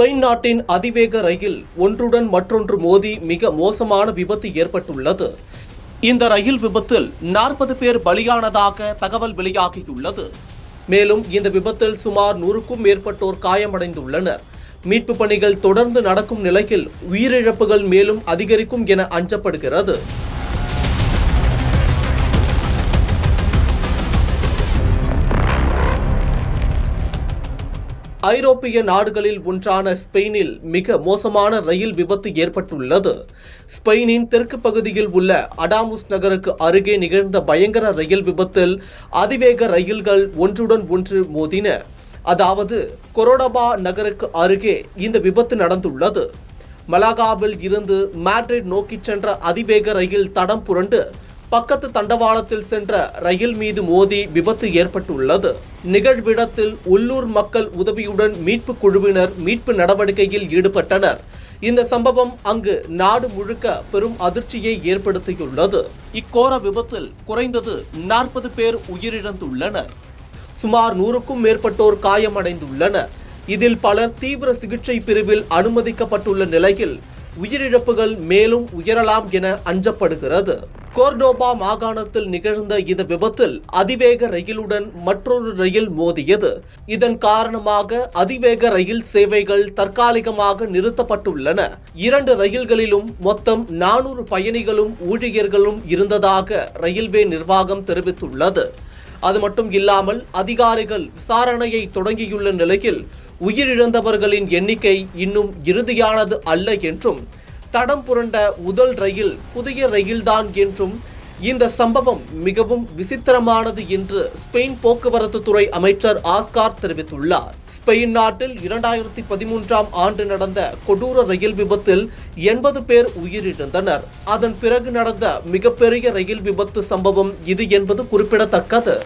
Spain நாட்டின் அதிவேக ரயில் ஒன்றுடன் மற்றொன்று மோதி மிக மோசமான விபத்து ஏற்பட்டுள்ளது. இந்த ரயில் விபத்தில் 40 பேர் பலியானதாக தகவல் வெளியாகியுள்ளது. மேலும் இந்த விபத்தில் சுமார் 100க்கும் மேற்பட்டோர் காயமடைந்துள்ளனர். மீட்பு பணிகள் தொடர்ந்து நடக்கும் நிலையில் உயிரிழப்புகள் மேலும் அதிகரிக்கும் என அஞ்சப்படுகிறது. ஐரோப்பிய நாடுகளில் ஒன்றான ஸ்பெயினில் மிக மோசமான ரயில் விபத்து ஏற்பட்டுள்ளது. ஸ்பெயினின் தெற்கு பகுதியில் உள்ள அடாமுஸ் நகருக்கு அருகே நிகழ்ந்த பயங்கர ரயில் விபத்தில் அதிவேக ரயில்கள் ஒன்றுடன் ஒன்று மோதின. அதாவது கொரோடபா நகருக்கு அருகே இந்த விபத்து நடந்துள்ளது. மலாகாவில் இருந்து மேட்ரிட் நோக்கி சென்ற அதிவேக ரயில் தடம் புரண்டு பக்கத்து தண்டவாளத்தில் சென்ற ரயில் மீது மோதி விபத்து ஏற்பட்டுள்ளது. நிகழ்விடத்தில் உள்ளூர் மக்கள் உதவியுடன் மீட்பு குழுவினர் மீட்பு நடவடிக்கையில் ஈடுபட்டனர். இந்த சம்பவம் அங்கு நாடு முழுக்க பெரும் அதிர்ச்சியை ஏற்படுத்தியுள்ளது. இக்கோர விபத்தில் குறைந்தது 40 பேர் உயிரிழந்துள்ளனர். சுமார் 100க்கும் மேற்பட்டோர் காயமடைந்துள்ளனர். இதில் பலர் தீவிர சிகிச்சை பிரிவில் அனுமதிக்கப்பட்டுள்ள நிலையில் உயிரிழப்புகள் மேலும் உயரலாம் என அஞ்சப்படுகிறது. கோர்டோபா மாகாணத்தில் நிகழ்ந்த இந்த விபத்தில் அதிவேக ரயிலுடன் மற்றொரு ரயில் மோதியது. இதன் காரணமாக அதிவேக ரயில் சேவைகள் தற்காலிகமாக நிறுத்தப்பட்டுள்ளன. 2 ரயில்களிலும் மொத்தம் 400 பயணிகளும் ஊழியர்களும் இருந்ததாக ரயில்வே நிர்வாகம் தெரிவித்துள்ளது. அது மட்டும் இல்லாமல் அதிகாரிகள் விசாரணையை தொடங்கியுள்ள நிலையில் உயிரிழந்தவர்களின் எண்ணிக்கை இன்னும் இறுதியானது அல்ல என்றும், தடம் புரண்ட முதல் ரயில் புதிய ரயில்தான் என்றும், இந்த சம்பவம் மிகவும் விசித்திரமானது என்று ஸ்பெயின் போக்குவரத்து துறை அமைச்சர் ஆஸ்கார் தெரிவித்துள்ளார். ஸ்பெயின் நாட்டில் 2013ஆம் ஆண்டு நடந்த கொடூர ரயில் விபத்தில் 80 பேர் உயிரிழந்தனர். அதன் பிறகு நடந்த மிகப்பெரிய ரயில் விபத்து சம்பவம் இது என்பது குறிப்பிடத்தக்கது.